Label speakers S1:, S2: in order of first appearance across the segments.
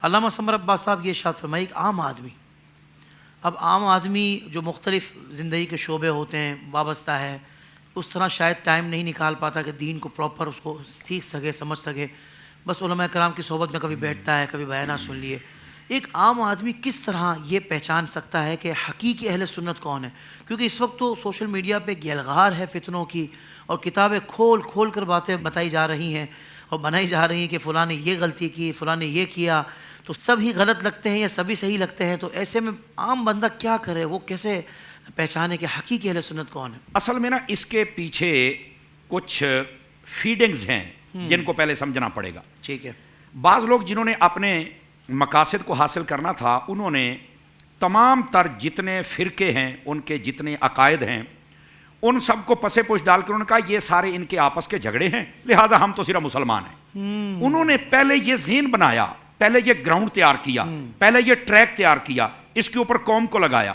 S1: علامہ سمر عباس صاحب یہ ارشاد فرمائے ایک عام آدمی، اب عام آدمی جو مختلف زندگی کے شعبے ہوتے ہیں وابستہ ہے، اس طرح شاید ٹائم نہیں نکال پاتا کہ دین کو پراپر اس کو سیکھ سکے سمجھ سکے، بس علماء کرام کی صحبت میں کبھی بیٹھتا ہے کبھی بیانات سن لیے۔ ایک عام آدمی کس طرح یہ پہچان سکتا ہے کہ حقیقی اہل سنت کون ہے؟ کیونکہ اس وقت تو سوشل میڈیا پہ گلغار ہے فتنوں کی، اور کتابیں کھول کھول کر باتیں بتائی جا رہی ہیں اور بنائی جا رہی ہیں کہ فلاں نے یہ غلطی کی، فلاں نے یہ کیا، تو سب ہی غلط لگتے ہیں یا سبھی صحیح لگتے ہیں۔ تو ایسے میں عام بندہ کیا کرے، وہ کیسے پہچانے کہ حقیقی اہل سنت کون ہے؟
S2: اصل میں نا اس کے پیچھے کچھ فیڈنگز ہیں جن کو پہلے سمجھنا پڑے گا۔
S1: ٹھیک ہے۔
S2: بعض لوگ جنہوں نے اپنے مقاصد کو حاصل کرنا تھا، انہوں نے تمام تر جتنے فرقے ہیں، ان کے جتنے عقائد ہیں، ان سب کو پسے پوش ڈال کر انہوں نے کہا یہ سارے ان کے آپس کے جھگڑے ہیں، لہٰذا ہم تو صرف مسلمان ہیں۔ انہوں نے پہلے یہ ذہن بنایا، پہلے یہ گراؤنڈ تیار کیا، پہلے یہ ٹریک تیار کیا، اس کے اوپر قوم کو لگایا۔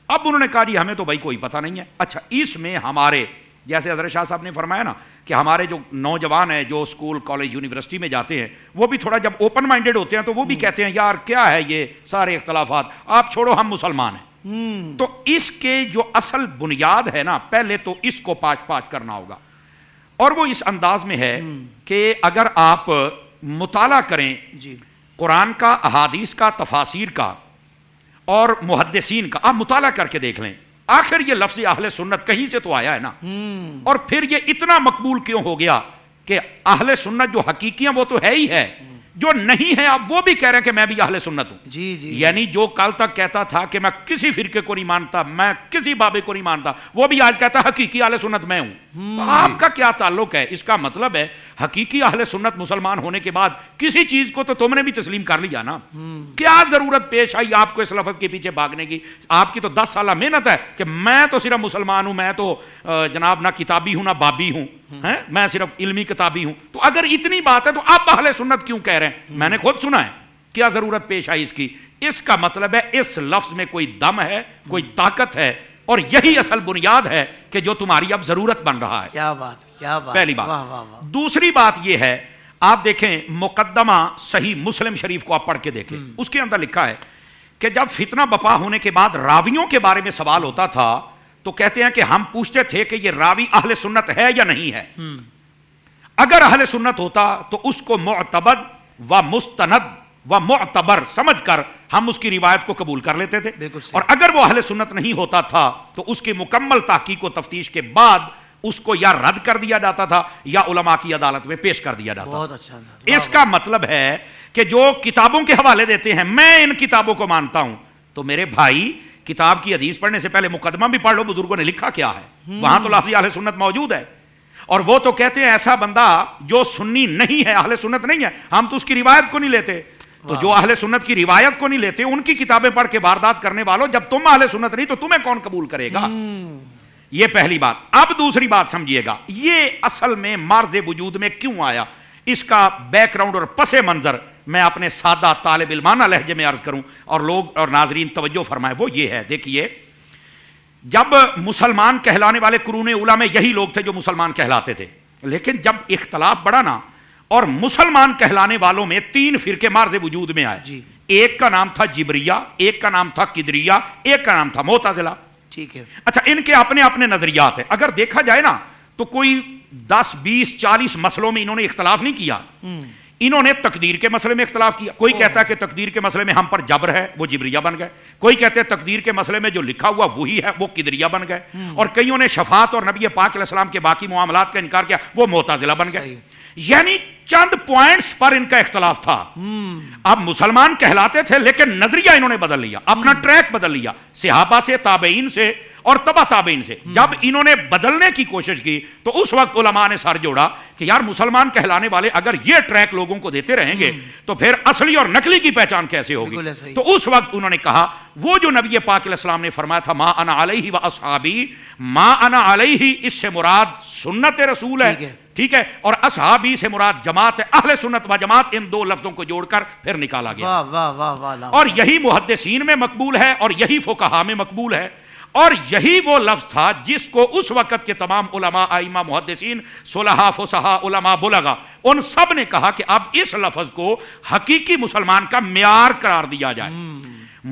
S2: اب انہوں نے کہا جی ہمیں تو بھائی کوئی پتہ نہیں ہے۔ اچھا، اس میں ہمارے جیسے حضرت شاہ صاحب نے فرمایا نا کہ ہمارے جو نوجوان ہیں جو اسکول کالج یونیورسٹی میں جاتے ہیں، وہ بھی تھوڑا جب اوپن مائنڈیڈ ہوتے ہیں تو وہ بھی کہتے ہیں یار کیا ہے یہ سارے اختلافات، آپ چھوڑو ہم مسلمان ہیں۔ تو اس کے جو اصل بنیاد ہے نا، پہلے تو اس کو پاچ پاچ کرنا ہوگا، اور وہ اس انداز میں ہے کہ اگر آپ مطالعہ کریں قرآن کا، احادیث کا، تفاسیر کا اور محدثین کا، آپ مطالعہ کر کے دیکھ لیں، آخر یہ لفظ اہل سنت کہیں سے تو آیا ہے نا، اور پھر یہ اتنا مقبول کیوں ہو گیا کہ اہل سنت جو حقیقی ہیں وہ تو ہے ہی ہے، جو نہیں ہے اب وہ بھی کہہ رہے ہیں کہ میں بھی اہل سنت ہوں۔ یعنی جو کل تک کہتا تھا کہ میں کسی فرقے کو نہیں مانتا، میں کسی بابے کو نہیں مانتا، وہ بھی آج کہتا حقیقی اہل سنت میں ہوں۔ آپ کا کیا تعلق ہے؟ اس کا مطلب ہے حقیقی اہل سنت مسلمان ہونے کے بعد کسی چیز کو تو تم نے بھی تسلیم کر لیا نا، کیا ضرورت پیش آئی آپ کو اس لفظ کے پیچھے بھاگنے کی؟ آپ کی تو 10 سالہ محنت ہے کہ میں تو صرف مسلمان ہوں، میں تو جناب نہ کتابی ہوں نہ بابی ہوں، میں صرف علمی کتابی ہوں۔ تو اگر اتنی بات ہے تو آپ اہل سنت کیوں کہہ رہے ہیں؟ میں نے خود سنا ہے، کیا ضرورت پیش آئی اس کی؟ اس کا مطلب ہے اس لفظ میں کوئی دم ہے، کوئی طاقت ہے، اور یہی اصل بنیاد ہے کہ جو تمہاری اب ضرورت بن رہا ہے۔
S1: کیا بات، کیا بات،
S2: پہلی بات۔ دوسری بات یہ ہے، آپ دیکھیں مقدمہ صحیح مسلم شریف کو آپ پڑھ کے دیکھیں، اس کے اندر لکھا ہے کہ جب فتنہ بپا ہونے کے بعد راویوں کے بارے میں سوال ہوتا تھا تو کہتے ہیں کہ ہم پوچھتے تھے کہ یہ راوی اہل سنت ہے یا نہیں ہے۔ اگر اہل سنت ہوتا تو اس کو معتبر و مستند و معتبر سمجھ کر ہم اس کی روایت کو قبول کر لیتے تھے، اور اگر وہ اہل سنت نہیں ہوتا تھا تو اس کی مکمل تحقیق و تفتیش کے بعد اس کو یا رد کر دیا جاتا تھا یا علماء کی عدالت میں پیش کر دیا جاتا تھا۔ اس کا مطلب ہے کہ جو کتابوں کے حوالے دیتے ہیں میں ان کتابوں کو مانتا ہوں، تو میرے بھائی کتاب کی حدیث پڑھنے سے پہلے مقدمہ بھی پڑھ لو بزرگوں نے لکھا کیا ہے، وہاں تو لفظ اہل سنت موجود ہے۔ اور وہ تو کہتے ہیں ایسا بندہ جو سنی نہیں ہے، اہل سنت نہیں ہے، ہم تو اس کی روایت کو نہیں لیتے۔ تو جو اہل سنت کی روایت کو نہیں لیتے ان کی کتابیں پڑھ کے واردات کرنے والوں، جب تم اہل سنت نہیں تو تمہیں کون قبول کرے گا؟ یہ پہلی بات۔ اب دوسری بات سمجھیے گا، یہ اصل میں مرز وجود میں کیوں آیا، اس کا بیک گراؤنڈ اور پس منظر میں اپنے سادہ طالب علمانہ لہجے میں عرض کروں اور لوگ اور ناظرین توجہ فرمائیں، وہ یہ ہے۔ دیکھیے، جب مسلمان کہلانے والے قرون اولیٰ میں یہی لوگ تھے جو مسلمان کہلاتے تھے، لیکن جب اختلاف بڑھا نا اور مسلمان کہلانے والوں میں 3 فرقے مرز وجود میں آئے، ایک کا نام تھا جبریہ، ایک کا نام تھا قدریہ، ایک کا نام تھا معتزلہ۔ ٹھیک ہے۔ اچھا، ان کے اپنے اپنے نظریات ہیں، اگر دیکھا جائے نا تو کوئی 10 20 40 مسئلوں میں انہوں نے اختلاف نہیں کیا۔ انہوں نے تقدیر کے مسئلے میں اختلاف کیا، کوئی کہتا ہے کہ تقدیر کے مسئلے میں ہم پر جبر ہے، وہ جبریہ بن گئے، کوئی کہتے ہیں تقدیر کے مسئلے میں جو لکھا ہوا وہی ہے، وہ قدریہ بن گئے، اور کئیوں نے شفاعت اور نبی پاک علیہ السلام کے باقی معاملات کا انکار کیا، وہ معتزلہ بن گئے۔ یعنی چند پوائنٹس پر ان کا اختلاف تھا۔ اب مسلمان کہلاتے تھے لیکن نظریہ انہوں نے بدل لیا، اپنا ٹریک بدل لیا، صحابہ سے، تابعین سے اور تبع تابعین سے۔ جب انہوں نے بدلنے کی کوشش کی تو اس وقت علماء نے سر جوڑا کہ یار مسلمان کہلانے والے اگر یہ ٹریک لوگوں کو دیتے رہیں گے تو پھر اصلی اور نقلی کی پہچان کیسے ہوگی؟ تو اس وقت انہوں نے کہا وہ جو نبی پاک علیہ السلام نے فرمایا تھا ما انا علیہ و اصحابی، ما انا علیہ اس سے مراد سنت رسول ہے، ٹھیک ہے، اور اصحابی سے مراد جماعت اہل سنت و جماعت، ان دو لفظوں کو جوڑ کر پھر نکالا گیا،
S1: واہ واہ واہ واہ،
S2: اور یہی محدثین میں مقبول ہے اور یہی فقہاء میں مقبول ہے، اور یہی وہ لفظ تھا جس کو اس وقت کے تمام علماء، ائمہ، محدثین، صلحاء، فصحاء، علماء، بلغاء، ان سب نے کہا کہ اب اس لفظ کو حقیقی مسلمان کا معیار قرار دیا جائے۔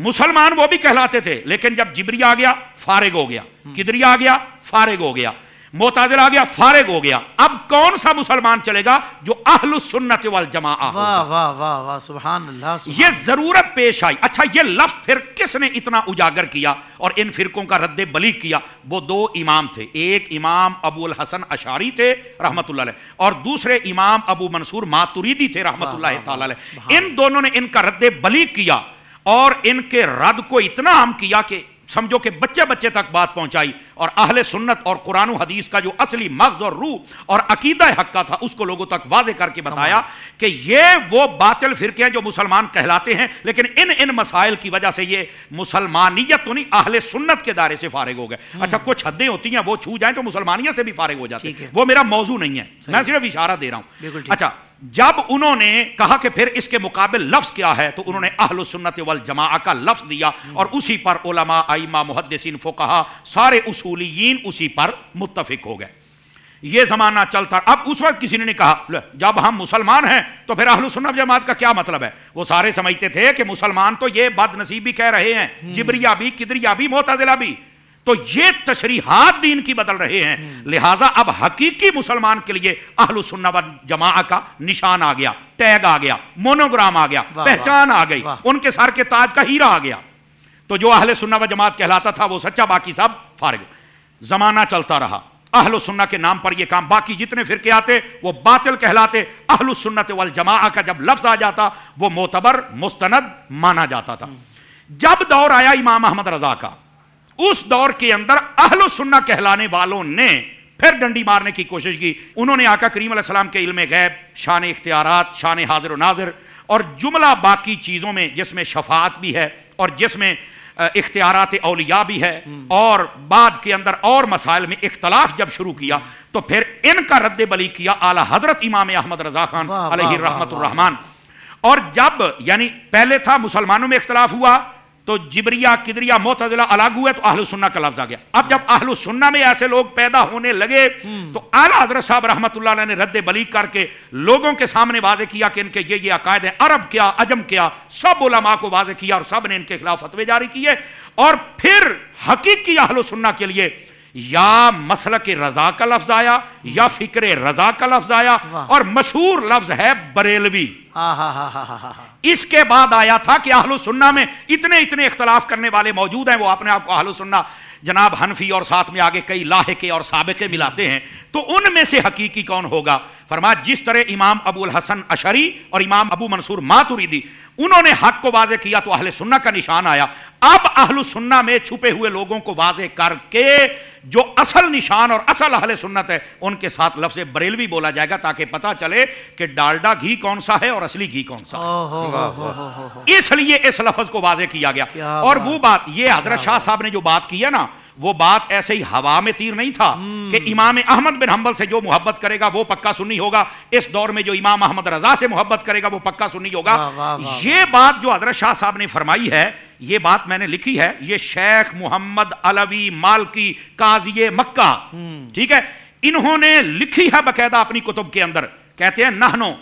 S2: مسلمان وہ بھی کہلاتے تھے، لیکن جب جبری آ گیا فارغ ہو گیا، قدری آ گیا فارغ ہو گیا، معتزلہ آ گیا فارغ ہو گیا، اب کون سا مسلمان چلے گا؟ جو اہل السنت والجماعہ ہوگا۔
S1: واہ واہ واہ واہ، سبحان اللہ، سبحان
S2: یہ ضرورت پیش آئی۔ اچھا، یہ لفظ پھر کس نے اتنا اجاگر کیا اور ان فرقوں کا رد بلیغ کیا؟ وہ دو امام تھے، ایک امام ابو الحسن اشعری تھے رحمت اللہ علیہ، اور دوسرے امام ابو منصور ماتریدی تھے رحمت اللہ تعالی علیہ۔ ان دونوں نے ان کا رد بلیغ کیا اور ان کے رد کو اتنا عام کیا کہ سمجھو کہ بچے بچے تک بات پہنچائی، اور اہل سنت اور قرآن و حدیث کا جو اصلی مغز اور روح اور عقیدہ حق کا تھا اس کو لوگوں تک واضح کر کے بتایا کہ یہ وہ باطل فرقے ہیں جو مسلمان کہلاتے ہیں، لیکن ان مسائل کی وجہ سے یہ مسلمانیت تو نہیں، اہل سنت کے دائرے سے فارغ ہو گئے۔ اچھا، کچھ حدیں ہوتی ہیں وہ چھو جائیں تو مسلمانیت سے بھی فارغ ہو جاتے ہیں، وہ میرا موضوع نہیں ہے، میں صرف اشارہ دے رہا ہوں۔ اچھا، جب انہوں نے کہا کہ پھر اس کے مقابل لفظ کیا ہے، تو انہوں نے اہل السنت والجماعہ کا لفظ دیا، اور اسی پر علماء، ائمہ، محدثین، فقہاء، سارے اصولیین اسی پر متفق ہو گئے۔ یہ زمانہ چلتا، اب اس وقت کسی نے نہیں کہا جب ہم مسلمان ہیں تو پھر اہل السنت والجماعت کا کیا مطلب ہے؟ وہ سارے سمجھتے تھے کہ مسلمان تو یہ بد نصیبی کہہ رہے ہیں، جبریہ بھی، قدریہ بھی، معتزلہ بھی، تو یہ تشریحات دین کی بدل رہے ہیں، لہٰذا اب حقیقی مسلمان کے لیے اہل السنت والجماعہ کا نشان آ گیا، ٹیگ آ گیا، مونوگرام آ گیا، پہچان آ گئی، ان کے سر کے تاج کا ہیرا آ گیا۔ تو جو اہل سنت والجماعت کہلاتا تھا وہ سچا، باقی سب فارغ۔ زمانہ چلتا رہا، اہل السنت کے نام پر یہ کام، باقی جتنے فرقے آتے وہ باطل کہلاتے، اہل السنت والجماعہ کا جب لفظ آ جاتا وہ معتبر، مستند مانا جاتا تھا۔ جب دور آیا امام احمد رضا کا، اس دور کے اندر اہل السنت کہلانے والوں نے پھر ڈنڈی مارنے کی کوشش کی۔ انہوں نے آقا کریم علیہ السلام کے علم غیب، شان اختیارات، شان حاضر و ناظر اور جملہ باقی چیزوں میں، جس میں شفاعت بھی ہے اور جس میں اختیارات اولیاء بھی ہے، اور بعد کے اندر اور مسائل میں اختلاف جب شروع کیا تو پھر ان کا رد بلیغ کیا اعلیٰ حضرت امام احمد رضا خان علیہ رحمت الرحمن۔ اور جب یعنی پہلے تھا مسلمانوں میں اختلاف ہوا تو جبریہ، قدریہ، معتزلہ الگ ہوئے تو اہل السنت کا لفظ آ گیا۔ اب جب اہل السنت میں ایسے لوگ پیدا ہونے لگے تو اعلیٰ حضرت صاحب رحمت اللہ علیہ نے رد بلیغ کر کے لوگوں کے سامنے واضح کیا کہ ان کے یہ عقائد ہیں، عرب کیا، عجم کیا، سب علماء کو واضح کیا اور سب نے ان کے خلاف فتوے جاری کیے۔ اور پھر حقیقی اہل السنت کے لیے یا مسلک رضا کا لفظ آیا یا فکر رضا کا لفظ آیا، اور مشہور لفظ ہے بریلوی۔ اس کے بعد آیا تھا کہ اہل السنت میں اتنے اختلاف کرنے والے موجود ہیں، وہ اپنے آپ کو اہل السنت جناب حنفی اور ساتھ میں آگے کئی لاحقے اور سابقے ملاتے ہیں، تو ان میں سے حقیقی کون ہوگا؟ فرمایا جس طرح امام ابو الحسن اشعری اور امام ابو منصور ماتریدی انہوں نے حق کو واضح کیا تو اہل سنت کا نشان آیا، اب اہل سنت میں چھپے ہوئے لوگوں کو واضح کر کے جو اصل نشان اور اصل اہل سنت ہے ان کے ساتھ لفظ بریلوی بولا جائے گا، تاکہ پتہ چلے کہ ڈالڈا گھی کون سا ہے اور اصلی گھی کون سا ہے۔ اس لیے اس لفظ کو واضح کیا گیا۔ اور وہ بات یہ حضرت شاہ صاحب نے جو بات کی ہے نا، وہ بات ایسے ہی ہوا میں تیر نہیں تھا کہ امام احمد بن حنبل سے جو محبت کرے گا وہ پکا سنی ہوگا، اس دور میں جو امام احمد رضا سے محبت کرے گا وہ پکا سنی ہوگا۔ یہ بات جو حضرت شاہ صاحب نے فرمائی ہے، یہ بات میں نے لکھی ہے، یہ شیخ محمد علوی مالکی قاضی مکہ، ٹھیک ہے، انہوں نے لکھی ہے باقاعدہ اپنی کتب کے اندر، کہتے ہیں نحنو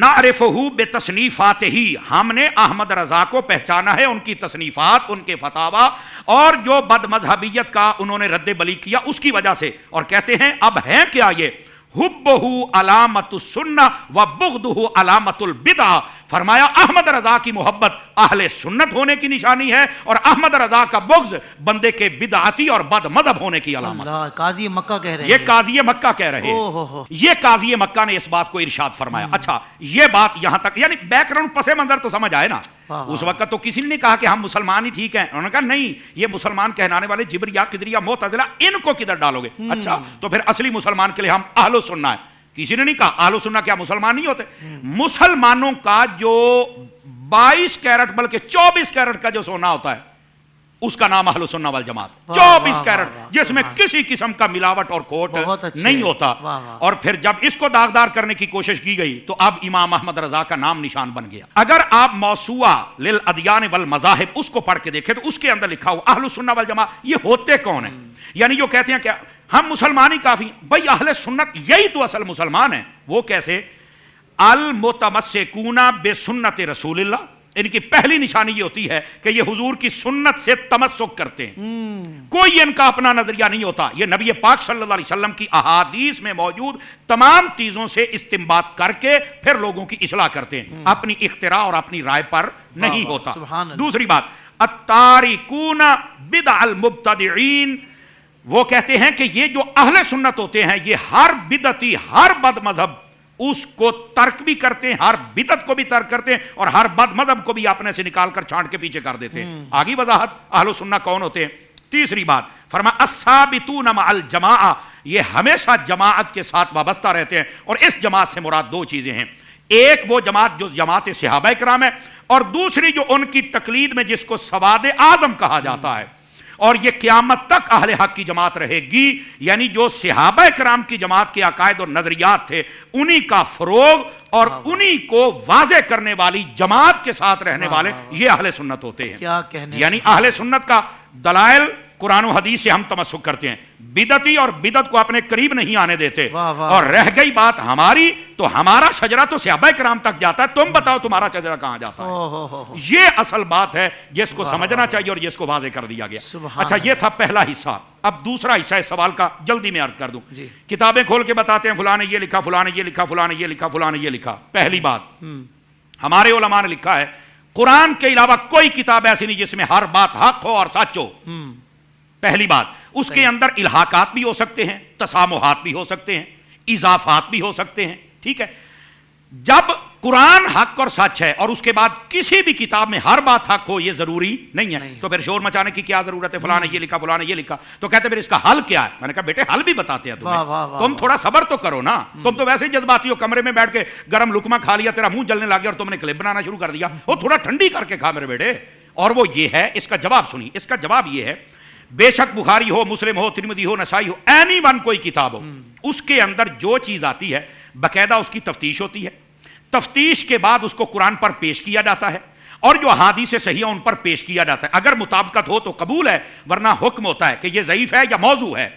S2: نعرفہ بتصنیفاتہ، ہم نے احمد رضا کو پہچانا ہے ان کی تصنیفات، ان کے فتاوا اور جو بد مذہبیت کا انہوں نے رد بلیغ کیا اس کی وجہ سے۔ اور کہتے ہیں اب ہے کیا یہ؟ حبہ علامت السنہ و بغضہ علامت البدع۔ فرمایا احمد رضا کی محبت اہل سنت ہونے کی نشانی ہے اور احمد رضا کا بغض بندے کے بدعتی اور بد مذہب ہونے کی علامت۔
S1: قاضی مکہ کہہ رہے ہیں،
S2: یہ قاضی مکہ کہہ رہے ہیں، یہ قاضی مکہ نے اس بات کو ارشاد فرمایا۔ اچھا، یہ بات یہاں تک، یعنی بیک گراؤنڈ پس منظر تو سمجھ آئے نا۔ اس وقت تو کسی نے نہیں کہا کہ ہم مسلمان ہی ٹھیک ہیں، انہوں نے کہا نہیں، یہ مسلمان کہلانے والے جبریہ، قدریہ، معتزلہ ان کو کدھر ڈالو گے؟ اچھا، تو پھر اصلی مسلمان کے لیے ہم اہل سنت ہیں۔ کسی نے نہیں کہا اہل سنت کیا مسلمان نہیں ہوتے؟ مسلمانوں کا جو 22 کیرٹ بلکہ 24 کیرٹ کا جو سونا ہوتا ہے اس کا نام اہل سنہ والجماعت.
S1: واہ
S2: 24
S1: واہ
S2: کیرٹ
S1: واہ
S2: جس میں کسی قسم کا ملاوٹ اور کھوٹ
S1: بہت اچھے.
S2: نہیں ہوتا.
S1: واہ واہ.
S2: اور پھر جب اس کو داغدار کرنے کی کوشش کی گئی تو اب امام احمد رضا کا نام نشان بن گیا. اگر آپ موسوعہ للادیان والمذاہب اس کو پڑھ کے دیکھیں تو اس کے اندر لکھا ہوا اہل السنہ والجماعت یہ ہوتے کون ہیں؟ یعنی جو کہتے ہیں کہ ہم مسلمان ہی کافی، بھائی اہل سنت یہی تو اصل مسلمان ہیں. وہ کیسے؟ المتمسکون بسنت رسول اللہ، ان کی پہلی نشانی یہ ہوتی ہے کہ یہ حضور کی سنت سے تمسک کرتے ہیں. کوئی ان کا اپنا نظریہ نہیں ہوتا، یہ نبی پاک صلی اللہ علیہ وسلم کی احادیث میں موجود تمام چیزوں سے استنباط کر کے پھر لوگوں کی اصلاح کرتے ہیں، اپنی اختراع اور اپنی رائے پر نہیں ہوتا. دوسری بات، التارکون بدع المبتدعین، وہ کہتے ہیں کہ یہ جو اہل سنت ہوتے ہیں یہ ہر بدعتی، ہر بد مذہب اس کو ترک بھی کرتے ہیں، ہر بدعت کو بھی ترک کرتے ہیں اور ہر بد مذہب کو بھی اپنے سے نکال کر چھانٹ کے پیچھے کر دیتے ہیں. آگی وضاحت اہل سنہ کون ہوتے ہیں. تیسری بات فرمایا الثابتون مع الجماعہ، یہ ہمیشہ جماعت کے ساتھ وابستہ رہتے ہیں. اور اس جماعت سے مراد دو چیزیں ہیں، ایک وہ جماعت جو جماعت صحابہ کرام ہے، اور دوسری جو ان کی تقلید میں جس کو سواد اعظم کہا جاتا ہے. اور یہ قیامت تک اہل حق کی جماعت رہے گی، یعنی جو صحابہ کرام کی جماعت کے عقائد اور نظریات تھے انہی کا فروغ اور انہی کو واضح کرنے والی جماعت کے ساتھ رہنے والے یہ اہل سنت ہوتے ہیں.
S1: کیا کہنے،
S2: یعنی اہل سنت کا دلائل قرآن و حدیث سے ہم تمسک کرتے ہیں، بدعتی اور بدعت کو اپنے قریب نہیں آنے دیتے. اور رہ گئی بات ہماری تو ہمارا شجرہ تو صحابہ کرام تک جاتا ہے، تم بتاؤ تمہارا شجرہ کہاں جاتا ہے. یہ اصل بات ہے جس کو سمجھنا چاہیے اور جس کو واضح کر دیا گیا. اچھا یہ تھا پہلا حصہ. اب دوسرا حصہ اس سوال کا جلدی میں عرض کر دوں. کتابیں کھول کے بتاتے ہیں فلاں نے یہ لکھا، فلاں نے یہ لکھا، فلاں نے یہ لکھا، فلاں نے یہ لکھا. پہلی بات ہمارے علماء نے لکھا ہے قرآن کے علاوہ کوئی کتاب ایسی نہیں جس میں ہر بات حق ہو اور سچ ہو. پہلی بات، اس کے اندر الحاقات بھی ہو سکتے ہیں، تسامحات بھی ہو سکتے ہیں، اضافات بھی ہو سکتے ہیں. ٹھیک ہے، جب قرآن حق اور سچ ہے اور اس کے بعد کسی بھی کتاب میں ہر بات حق ہو یہ ضروری نہیں ہے، تو پھر شور مچانے کی کیا ضرورت ہے؟ فلاں نے یہ لکھا، فلاں نے یہ لکھا. تو کہتے پھر اس کا حل کیا ہے؟ میں نے کہا بیٹے حل بھی بتاتے ہیں تمہیں، تم تھوڑا صبر تو کرو نا. تم تو ویسے ہی جذباتی ہو، کمرے میں بیٹھ کے گرم لقمہ کھا لیا، تیرا منہ جلنے لگ گیا اور تم نے کلپ بنانا شروع کر دیا. وہ تھوڑا ٹھنڈی کر کے کھا میرے بیٹے. اور وہ یہ ہے، اس کا جواب سنی. اس کا جواب یہ ہے، بے شک بخاری ہو، مسلم ہو، ترمذی ہو، نسائی ہو، اینی ون کوئی کتاب ہو، اس کے اندر جو چیز آتی ہے باقاعدہ اس کی تفتیش ہوتی ہے. تفتیش کے بعد اس کو قرآن پر پیش کیا جاتا ہے اور جو احادیث صحیح ان پر پیش کیا جاتا ہے. اگر مطابقت ہو تو قبول ہے، ورنہ حکم ہوتا ہے کہ یہ ضعیف ہے یا موضوع ہے.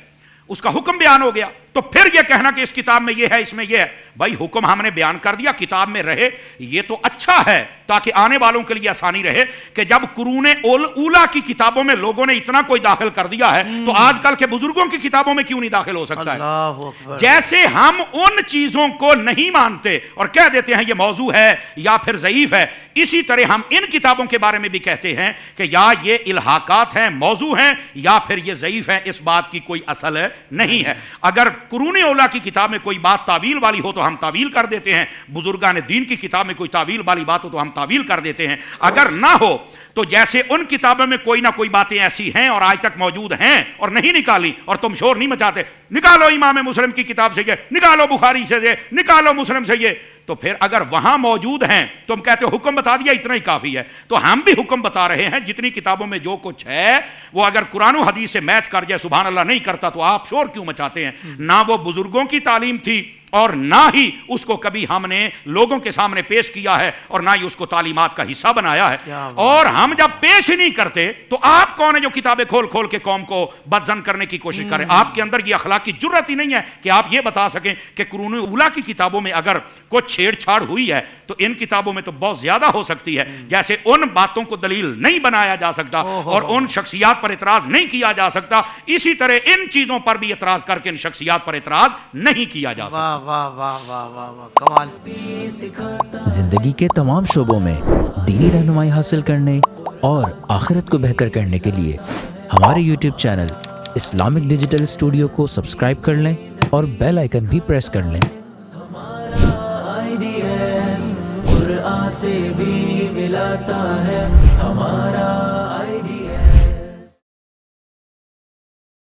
S2: اس کا حکم بیان ہو گیا تو پھر یہ کہنا کہ اس کتاب میں یہ ہے، اس میں یہ ہے، بھائی حکم ہم نے بیان کر دیا، کتاب میں رہے یہ تو اچھا ہے تاکہ آنے والوں کے لیے آسانی رہے کہ جب قرون اولا کی کتابوں میں لوگوں نے اتنا کوئی داخل کر دیا ہے تو آج کل کے بزرگوں کی کتابوں میں کیوں نہیں داخل ہو سکتا ہے. جیسے ہم ان چیزوں کو نہیں مانتے اور کہہ دیتے ہیں یہ موضوع ہے یا پھر ضعیف ہے، اسی طرح ہم ان کتابوں کے بارے میں بھی کہتے ہیں کہ یا یہ الحاقات ہیں، موضوع ہیں، یا پھر یہ ضعیف ہے، اس بات کی کوئی اصل نہیں ہے. اگر قرون اولا کی کتاب میں کوئی بات تعویل والی ہو تو ہم تعویل کر دیتے ہیں، بزرگان دین کی کتاب میں کوئی تعویل والی بات ہو تو ہم تعویل کر دیتے ہیں. اگر نہ ہو تو جیسے ان کتابوں میں کوئی نہ کوئی باتیں ایسی ہیں اور آج تک موجود ہیں اور نہیں نکالی اور تم شور نہیں مچاتے، نکالو امام مسلم کی کتاب سے یہ، نکالو بخاری سے یہ، نکالو مسلم سے یہ، تو پھر اگر وہاں موجود ہیں تم کہتے ہو حکم بتا دیا اتنا ہی کافی ہے، تو ہم بھی حکم بتا رہے ہیں جتنی کتابوں میں جو کچھ ہے وہ اگر قرآن و حدیث سے میچ کر جائے سبحان اللہ نہیں کرتا تو آپ شور کیوں مچاتے ہیں؟ نہ وہ بزرگوں کی تعلیم تھی اور نہ ہی اس کو کبھی ہم نے لوگوں کے سامنے پیش کیا ہے اور نہ ہی اس کو تعلیمات کا حصہ بنایا ہے. اور ہم جب پیش ہی نہیں کرتے تو آپ کون ہیں جو کتابیں کھول کھول کے قوم کو بدزن کرنے کی کوشش کریں؟ آپ کے اندر یہ اخلاقی جرت ہی نہیں ہے کہ آپ یہ بتا سکیں کہ قرون اولا کی کتابوں میں اگر کچھ چھیڑ چھاڑ ہوئی ہے تو ان کتابوں میں تو بہت زیادہ ہو سکتی ہے. جیسے ان باتوں کو دلیل نہیں بنایا جا سکتا اور ان شخصیات پر اعتراض نہیں کیا جا سکتا، اسی طرح ان چیزوں پر بھی اعتراض کر کے ان شخصیات پر اعتراض نہیں کیا جا سکتا.
S1: واہ واہ واہ واہ واہ کمال.
S3: زندگی کے تمام شعبوں میں دینی رہنمائی حاصل کرنے اور آخرت کو بہتر کرنے کے لیے ہمارے YouTube channel Islamic digital studio کو سبسکرائب کر لیں اور بیل آئیکن بھی پریس کر لیں. قرآن سے بھی ملاتا ہے ہمارا